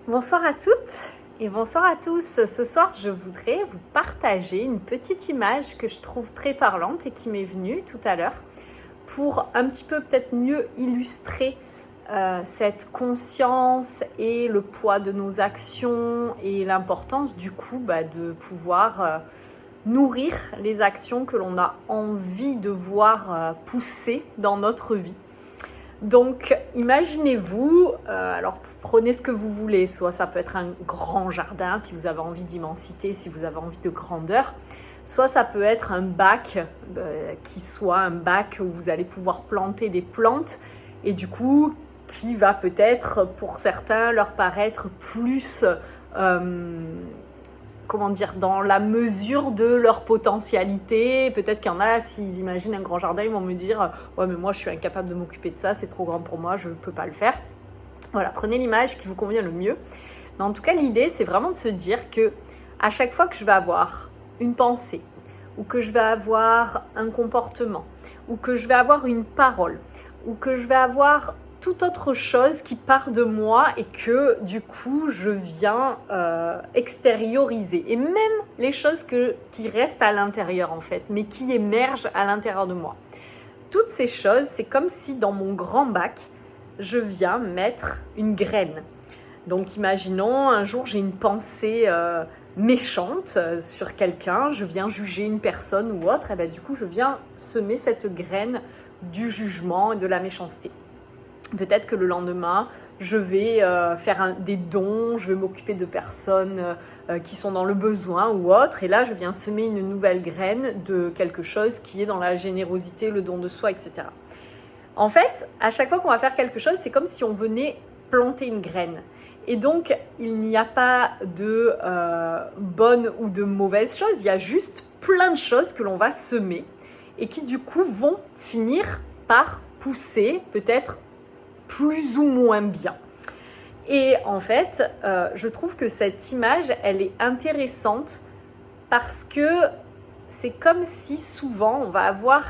Bonsoir à toutes et bonsoir à tous. Ce soir, je voudrais vous partager une petite image que je trouve très parlante et qui m'est venue tout à l'heure pour un petit peu peut-être mieux illustrer cette conscience et le poids de nos actions et l'importance du coup de pouvoir nourrir les actions que l'on a envie de voir pousser dans notre vie. Donc, imaginez-vous, alors prenez ce que vous voulez, soit ça peut être un grand jardin si vous avez envie d'immensité, si vous avez envie de grandeur, soit ça peut être un bac qui soit un bac où vous allez pouvoir planter des plantes et du coup qui va peut-être pour certains leur paraître plus dans la mesure de leur potentialité. Peut-être qu'il y en a, s'ils imaginent un grand jardin, ils vont me dire « Ouais, mais moi, je suis incapable de m'occuper de ça, c'est trop grand pour moi, je ne peux pas le faire. » Voilà, prenez l'image qui vous convient le mieux. Mais en tout cas, l'idée, c'est vraiment de se dire que à chaque fois que je vais avoir une pensée, ou que je vais avoir un comportement, ou que je vais avoir une parole, ou que je vais avoir toute autre chose qui part de moi et que du coup je viens extérioriser, et même les choses qui restent à l'intérieur en fait, mais qui émergent à l'intérieur de moi. Toutes ces choses, c'est comme si dans mon grand bac, je viens mettre une graine. Donc imaginons un jour j'ai une pensée méchante sur quelqu'un, je viens juger une personne ou autre, et bien du coup je viens semer cette graine du jugement et de la méchanceté. Peut-être que le lendemain, je vais faire des dons, je vais m'occuper de personnes qui sont dans le besoin ou autre. Et là, je viens semer une nouvelle graine de quelque chose qui est dans la générosité, le don de soi, etc. En fait, à chaque fois qu'on va faire quelque chose, c'est comme si on venait planter une graine. Et donc, il n'y a pas de bonne ou de mauvaise chose. Il y a juste plein de choses que l'on va semer et qui, du coup, vont finir par pousser peut-être plus ou moins bien. Et en fait, je trouve que cette image, elle est intéressante parce que c'est comme si souvent on va avoir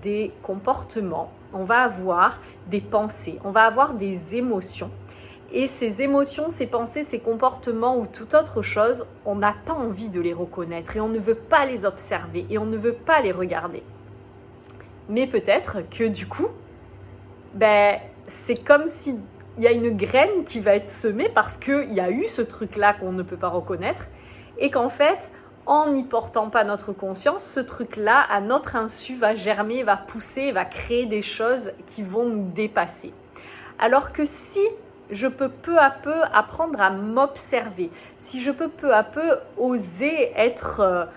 des comportements, on va avoir des pensées, on va avoir des émotions. Et ces émotions, ces pensées, ces comportements ou toute autre chose, on n'a pas envie de les reconnaître et on ne veut pas les observer et on ne veut pas les regarder. Mais peut-être que du coup, c'est comme s'il y a une graine qui va être semée parce qu'il y a eu ce truc-là qu'on ne peut pas reconnaître et qu'en fait, en n'y portant pas notre conscience, ce truc-là, à notre insu, va germer, va pousser, va créer des choses qui vont nous dépasser. Alors que si je peux peu à peu apprendre à m'observer, si je peux peu à peu oser être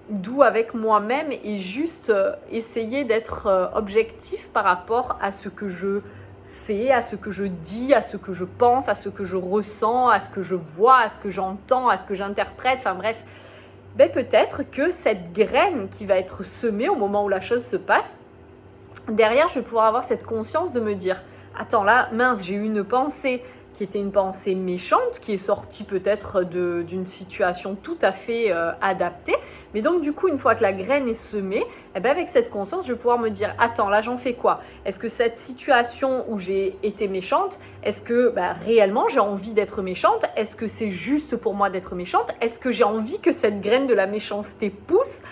doux avec moi-même et juste essayer d'être objectif par rapport à ce que je fais, à ce que je dis, à ce que je pense, à ce que je ressens, à ce que je vois, à ce que j'entends, à ce que j'interprète, enfin bref, peut-être que cette graine qui va être semée au moment où la chose se passe, derrière je vais pouvoir avoir cette conscience de me dire « Attends là, mince, j'ai eu une pensée » qui était une pensée méchante, qui est sortie peut-être d'une situation tout à fait adaptée. Mais donc du coup, une fois que la graine est semée, avec cette conscience, je vais pouvoir me dire « Attends, là j'en fais quoi ? Est-ce que cette situation où j'ai été méchante, est-ce que réellement j'ai envie d'être méchante ? Est-ce que c'est juste pour moi d'être méchante ? Est-ce que j'ai envie que cette graine de la méchanceté pousse ?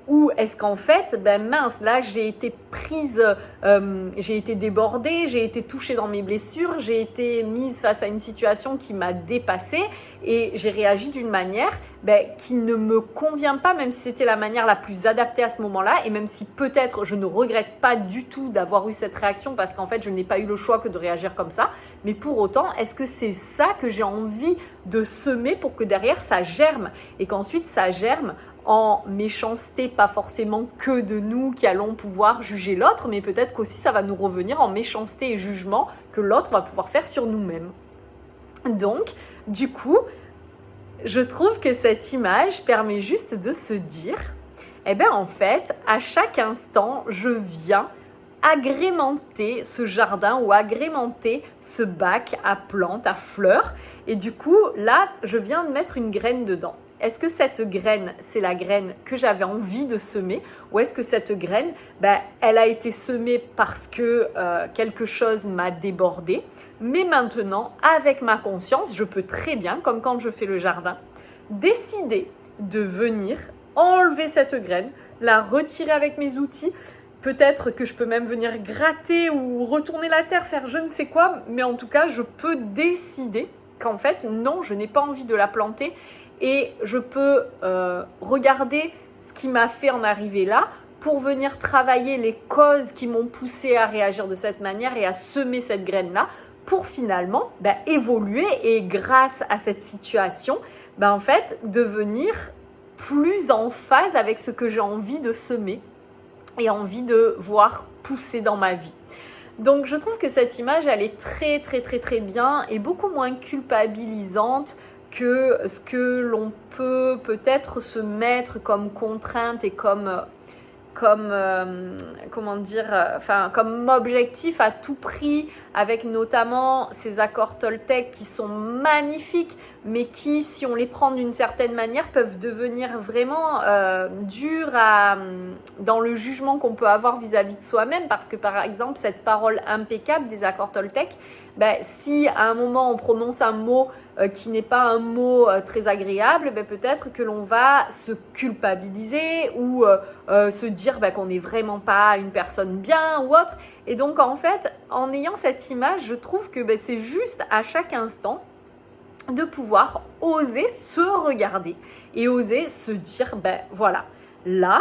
Ou est-ce qu'en fait, mince, là j'ai été prise, j'ai été débordée, j'ai été touchée dans mes blessures, j'ai été mise face à une situation qui m'a dépassée et j'ai réagi d'une manière qui ne me convient pas, même si c'était la manière la plus adaptée à ce moment-là, et même si peut-être je ne regrette pas du tout d'avoir eu cette réaction parce qu'en fait je n'ai pas eu le choix que de réagir comme ça, mais pour autant, est-ce que c'est ça que j'ai envie de semer pour que derrière ça germe et qu'ensuite ça germe en méchanceté, pas forcément que de nous qui allons pouvoir juger l'autre, mais peut-être qu'aussi ça va nous revenir en méchanceté et jugement que l'autre va pouvoir faire sur nous-mêmes. Donc, du coup, je trouve que cette image permet juste de se dire, en fait, à chaque instant, je viens agrémenter ce jardin ou agrémenter ce bac à plantes, à fleurs. Et du coup, là, je viens de mettre une graine dedans. est-ce que cette graine, c'est la graine que j'avais envie de semer, ou est-ce que cette graine, elle a été semée parce que quelque chose m'a débordé, mais maintenant, avec ma conscience, je peux très bien, comme quand je fais le jardin, décider de venir enlever cette graine, la retirer avec mes outils. Peut-être que je peux même venir gratter ou retourner la terre, faire je ne sais quoi, mais en tout cas, je peux décider qu'en fait, non, je n'ai pas envie de la planter et je peux regarder ce qui m'a fait en arriver là pour venir travailler les causes qui m'ont poussé à réagir de cette manière et à semer cette graine-là pour finalement évoluer et grâce à cette situation, en fait, devenir plus en phase avec ce que j'ai envie de semer et envie de voir pousser dans ma vie. Donc je trouve que cette image, elle est très très très très bien et beaucoup moins culpabilisante que ce que l'on peut peut-être se mettre comme contrainte et comme objectif à tout prix, avec notamment ces accords Toltec qui sont magnifiques, mais qui, si on les prend d'une certaine manière, peuvent devenir vraiment durs dans le jugement qu'on peut avoir vis-à-vis de soi-même, parce que par exemple, cette parole impeccable des accords Toltec, si à un moment on prononce un mot qui n'est pas un mot très agréable, peut-être que l'on va se culpabiliser ou se dire qu'on n'est vraiment pas une personne bien ou autre. Et donc en fait, en ayant cette image, je trouve que c'est juste à chaque instant de pouvoir oser se regarder et oser se dire, voilà, là,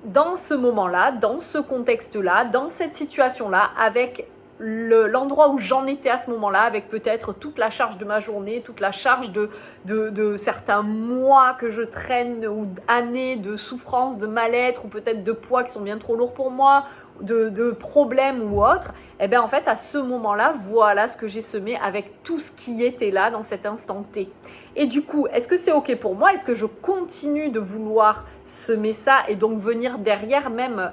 dans ce moment-là, dans ce contexte-là, dans cette situation-là, avec l'endroit où j'en étais à ce moment-là, avec peut-être toute la charge de ma journée, toute la charge de certains mois que je traîne ou années de souffrance, de mal-être ou peut-être de poids qui sont bien trop lourds pour moi, de problèmes ou autres, en fait à ce moment-là, voilà ce que j'ai semé avec tout ce qui était là dans cet instant T. Et du coup, est-ce que c'est ok pour moi? Est-ce que je continue de vouloir semer ça et donc venir derrière même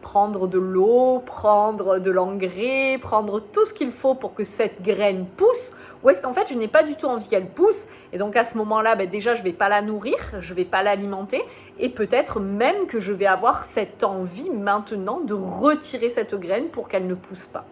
prendre de l'eau, prendre de l'engrais, prendre tout ce qu'il faut pour que cette graine pousse? Ou est-ce qu'en fait, je n'ai pas du tout envie qu'elle pousse et donc à ce moment-là, déjà, je ne vais pas la nourrir, je ne vais pas l'alimenter et peut-être même que je vais avoir cette envie maintenant de retirer cette graine pour qu'elle ne pousse pas.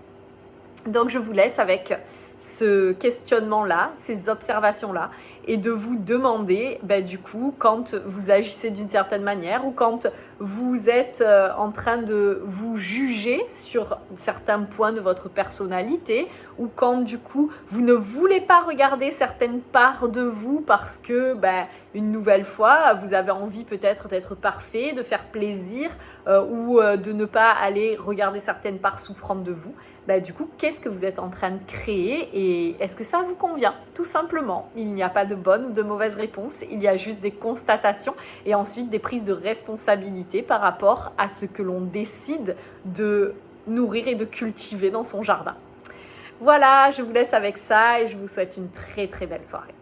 Donc, je vous laisse avec ce questionnement-là, ces observations-là et de vous demander du coup quand vous agissez d'une certaine manière ou quand vous êtes en train de vous juger sur certains points de votre personnalité ou quand du coup vous ne voulez pas regarder certaines parts de vous parce que une nouvelle fois vous avez envie peut-être d'être parfait, de faire plaisir ou de ne pas aller regarder certaines parts souffrantes de vous. Du coup, qu'est-ce que vous êtes en train de créer et est-ce que ça vous convient? Tout simplement, il n'y a pas de bonne ou de mauvaise réponse, il y a juste des constatations et ensuite des prises de responsabilité par rapport à ce que l'on décide de nourrir et de cultiver dans son jardin. Voilà, je vous laisse avec ça et je vous souhaite une très très belle soirée.